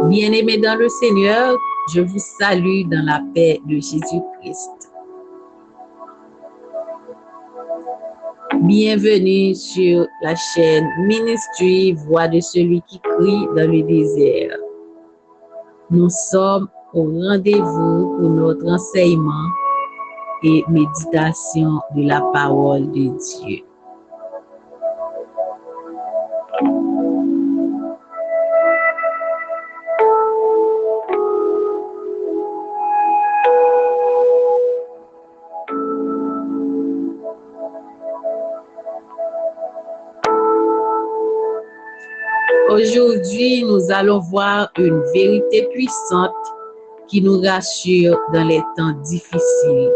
Bien-aimés dans le Seigneur, je vous salue dans la paix de Jésus-Christ. Bienvenue sur la chaîne Ministry Voix de celui qui crie dans le désert. Nous sommes au rendez-vous pour notre enseignement et méditation de la parole de Dieu. Aujourd'hui, nous allons voir une vérité puissante qui nous rassure dans les temps difficiles.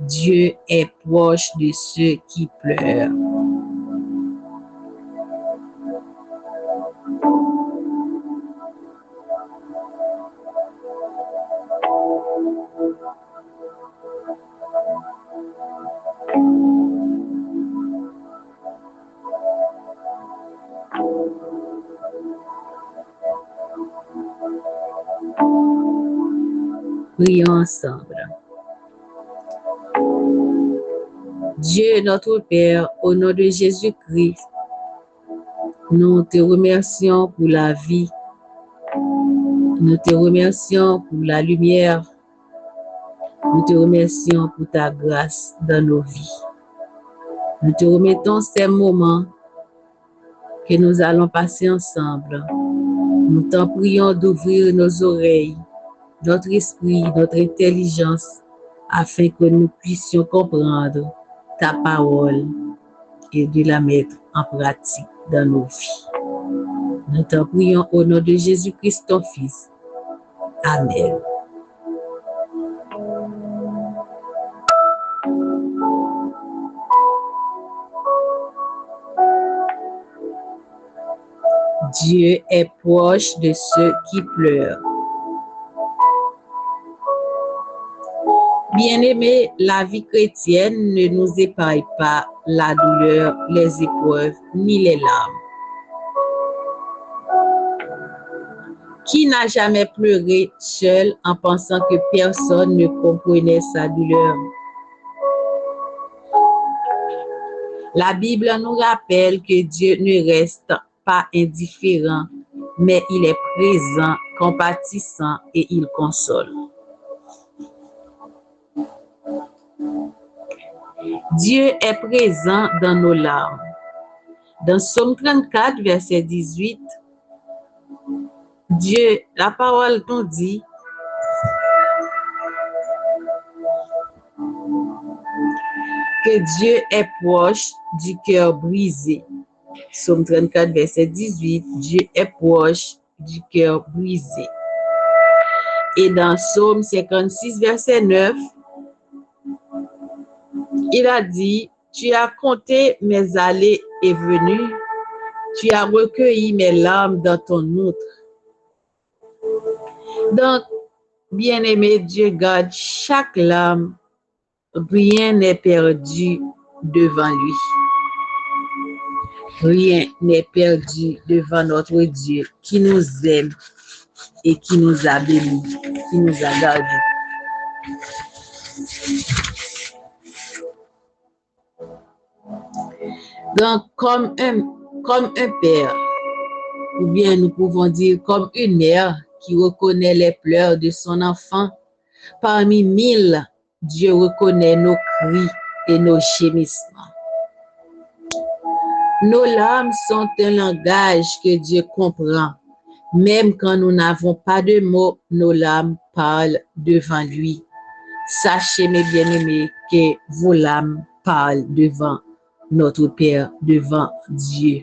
Dieu est proche de ceux qui pleurent. Prions ensemble. Dieu notre Père, au nom de Jésus-Christ, nous te remercions pour la vie, nous te remercions pour la lumière, nous te remercions pour ta grâce dans nos vies. Nous te remettons ces moments que nous allons passer ensemble. Nous t'en prions d'ouvrir nos oreilles, notre esprit, notre intelligence, afin que nous puissions comprendre ta parole et de la mettre en pratique dans nos vies. Nous t'en prions au nom de Jésus-Christ, ton Fils. Amen. Dieu est proche de ceux qui pleurent. Bien-aimés, la vie chrétienne ne nous épargne pas la douleur, les épreuves, ni les larmes. Qui n'a jamais pleuré seul en pensant que personne ne comprenait sa douleur? La Bible nous rappelle que Dieu ne reste pas indifférent, mais il est présent, compatissant et il console. Dieu est présent dans nos larmes. Dans Psaume 34, verset 18, Dieu, la parole nous dit que Dieu est proche du cœur brisé. Psaume 34, verset 18, Dieu est proche du cœur brisé. Et dans Psaume 56, verset 9, il a dit, tu as compté mes allées et venues, tu as recueilli mes larmes dans ton outre. Donc, bien-aimé, Dieu garde chaque larme, rien n'est perdu devant lui. Rien n'est perdu devant notre Dieu qui nous aime et qui nous a bénis, qui nous a gardés. Donc, comme un père, ou bien nous pouvons dire comme une mère qui reconnaît les pleurs de son enfant, parmi 1000, Dieu reconnaît nos cris et nos gémissements. Nos larmes sont un langage que Dieu comprend. Même quand nous n'avons pas de mots, nos larmes parlent devant lui. Sachez, mes bien-aimés, que vos larmes parlent devant notre Père, devant Dieu.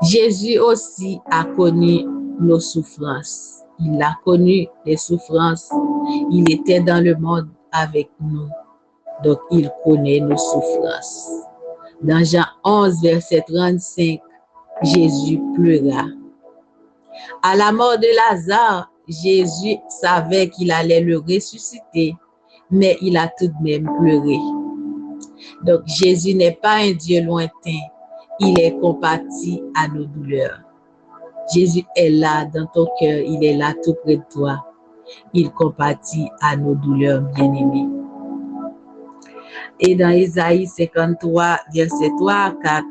Jésus aussi a connu nos souffrances. Il a connu les souffrances. Il était dans le monde avec nous. Donc, il connaît nos souffrances. Dans Jean 11, verset 35, Jésus pleura. À la mort de Lazare, Jésus savait qu'il allait le ressusciter, mais il a tout de même pleuré. Donc, Jésus n'est pas un Dieu lointain. il est compati à nos douleurs. Jésus est là dans ton cœur, il est là tout près de toi. Il compatit à nos douleurs, bien-aimés. Et dans Isaïe 53, verset 3 à 4,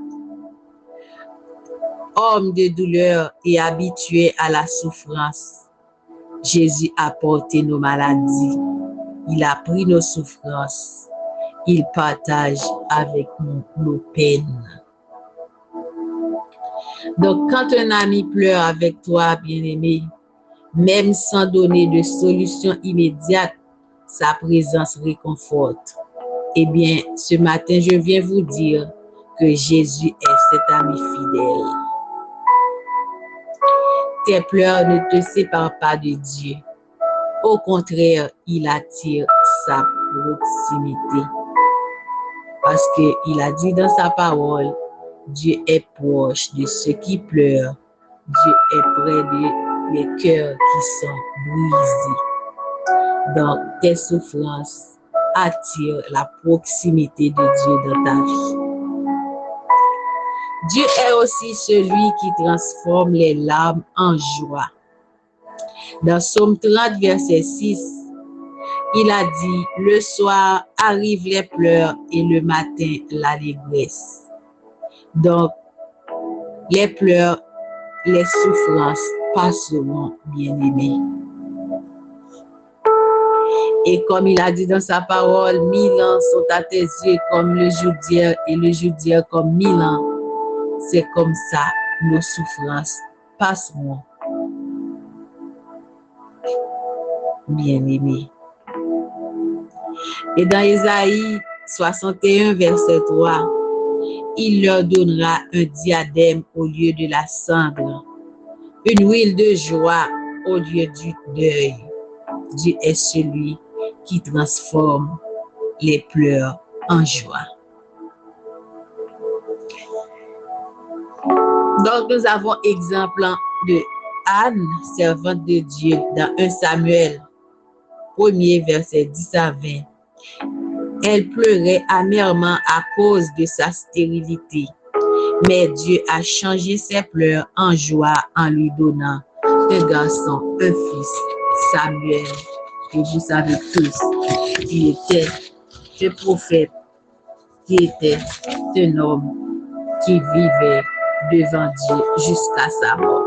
homme de douleur et habitué à la souffrance, Jésus a porté nos maladies, il a pris nos souffrances, il partage avec nous nos peines. Donc, quand un ami pleure avec toi, bien-aimé, même sans donner de solution immédiate, sa présence réconforte. Eh bien, ce matin, je viens vous dire que Jésus est cet ami fidèle. Tes pleurs ne te séparent pas de Dieu. Au contraire, il attire sa proximité. Parce qu'il a dit dans sa parole, Dieu est proche de ceux qui pleurent. Dieu est près des cœurs qui sont brisés. Donc, tes souffrances attirent la proximité de Dieu dans ta vie. Dieu est aussi celui qui transforme les larmes en joie. Dans Psaume 30, verset 6, il a dit, le soir arrivent les pleurs et le matin l'allégresse. Donc, les pleurs, les souffrances passeront, bien-aimés. Et comme il a dit dans sa parole, 1000 ans sont à tes yeux comme le jour d'hier et le jour d'hier comme 1000 ans. C'est comme ça, nos souffrances passeront, bien-aimés. Et dans Isaïe 61, verset 3, il leur donnera un diadème au lieu de la cendre, une huile de joie au lieu du deuil. Dieu est celui qui transforme les pleurs en joie. Donc, nous avons exemple de Anne, servante de Dieu, dans 1 Samuel, 1er verset 10 à 20. Elle pleurait amèrement à cause de sa stérilité, mais Dieu a changé ses pleurs en joie en lui donnant un garçon, un fils, Samuel, que vous savez tous, qui était un prophète, qui était un homme qui vivait devant Dieu jusqu'à sa mort.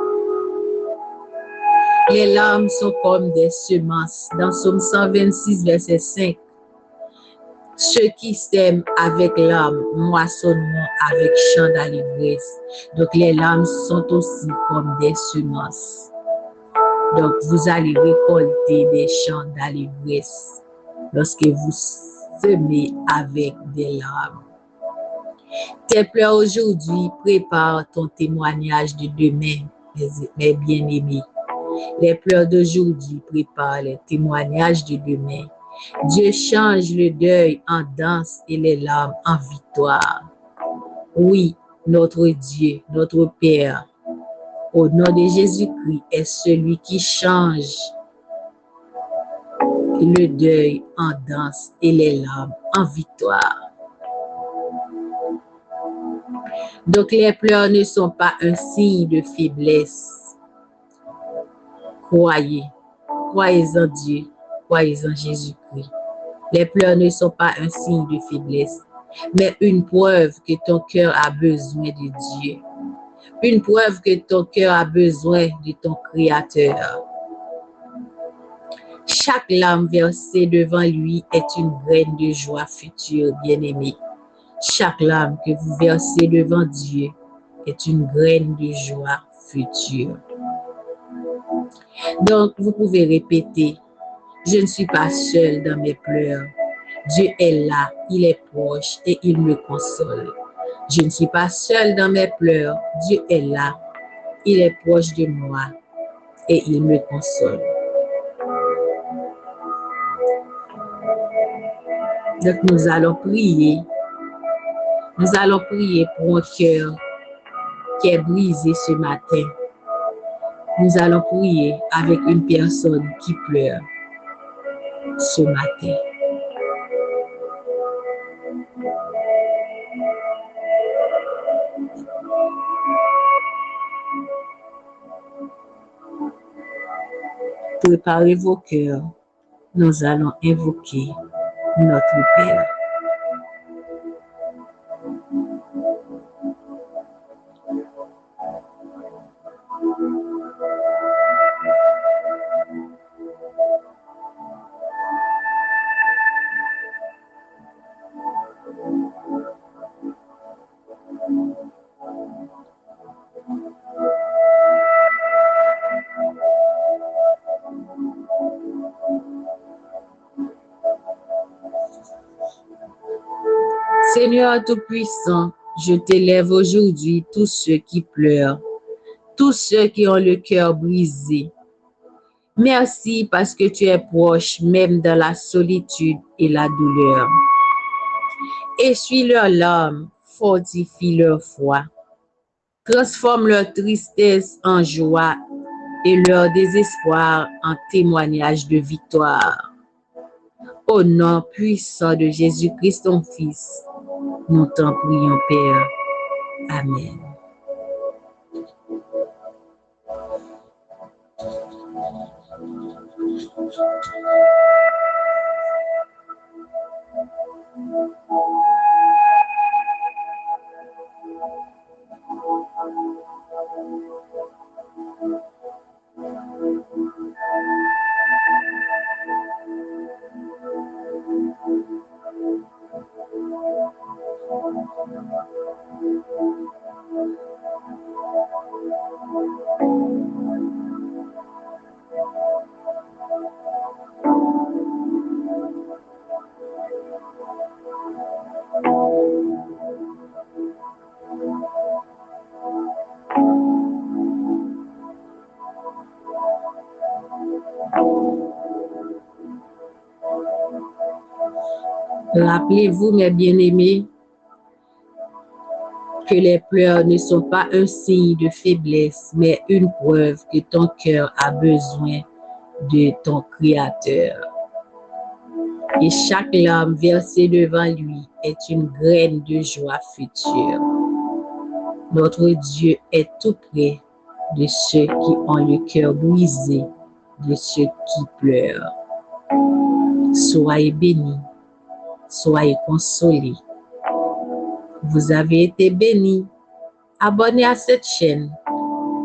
Les larmes sont comme des semences. Dans Psaume 126, verset 5, ceux qui sèment avec larmes moissonneront avec chant d'allégresse. Donc les larmes sont aussi comme des semences. Donc vous allez récolter des chants d'allégresse lorsque vous semez avec des larmes. Tes pleurs aujourd'hui préparent ton témoignage de demain, mes bien-aimés. Les pleurs d'aujourd'hui préparent les témoignages de demain. Dieu change le deuil en danse et les larmes en victoire. Oui, notre Dieu, notre Père, au nom de Jésus-Christ, est celui qui change le deuil en danse et les larmes en victoire. Donc les pleurs ne sont pas un signe de faiblesse. Croyez en Dieu, croyez en Jésus-Christ. Les pleurs ne sont pas un signe de faiblesse, mais une preuve que ton cœur a besoin de Dieu. Une preuve que ton cœur a besoin de ton Créateur. Chaque larme versée devant lui est une graine de joie future, bien-aimé. Chaque larme que vous versez devant Dieu est une graine de joie future. Donc, vous pouvez répéter, je ne suis pas seul dans mes pleurs. Dieu est là, il est proche et il me console. Je ne suis pas seul dans mes pleurs. Dieu est là, il est proche de moi et il me console. Donc, nous allons prier. Nous allons prier pour un cœur qui est brisé ce matin. Nous allons prier avec une personne qui pleure ce matin. Préparez vos cœurs. Nous allons invoquer notre Père. Seigneur Tout-Puissant, je t'élève aujourd'hui tous ceux qui pleurent, tous ceux qui ont le cœur brisé. Merci parce que tu es proche même dans la solitude et la douleur. Essuie leurs larmes, fortifie leur foi. Transforme leur tristesse en joie et leur désespoir en témoignage de victoire. Au nom puissant de Jésus-Christ, ton Fils, nous t'en prions, Père. Amen. Rappelez-vous, mes bien-aimés, que les pleurs ne sont pas un signe de faiblesse, mais une preuve que ton cœur a besoin de ton Créateur. Et chaque larme versée devant lui est une graine de joie future. Notre Dieu est tout près de ceux qui ont le cœur brisé, de ceux qui pleurent. Soyez bénis, soyez consolés. Vous avez été bénis. Abonnez à cette chaîne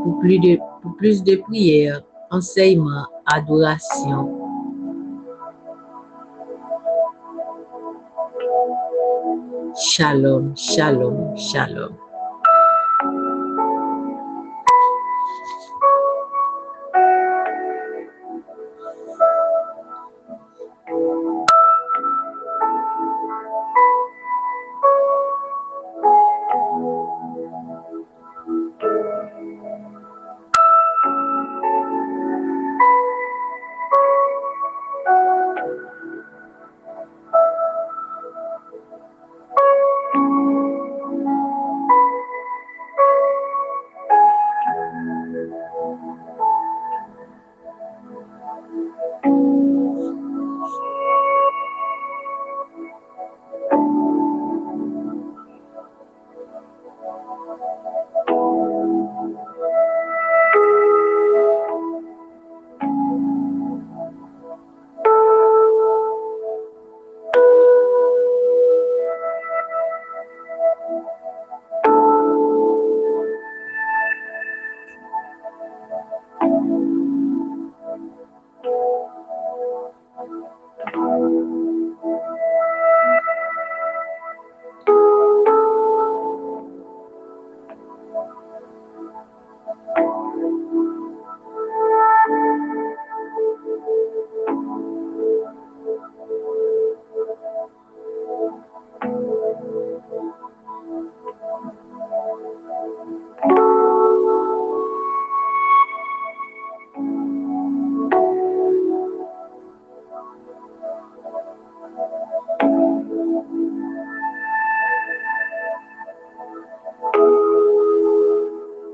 pour plus de prières, enseignements, adoration. Shalom, shalom, shalom.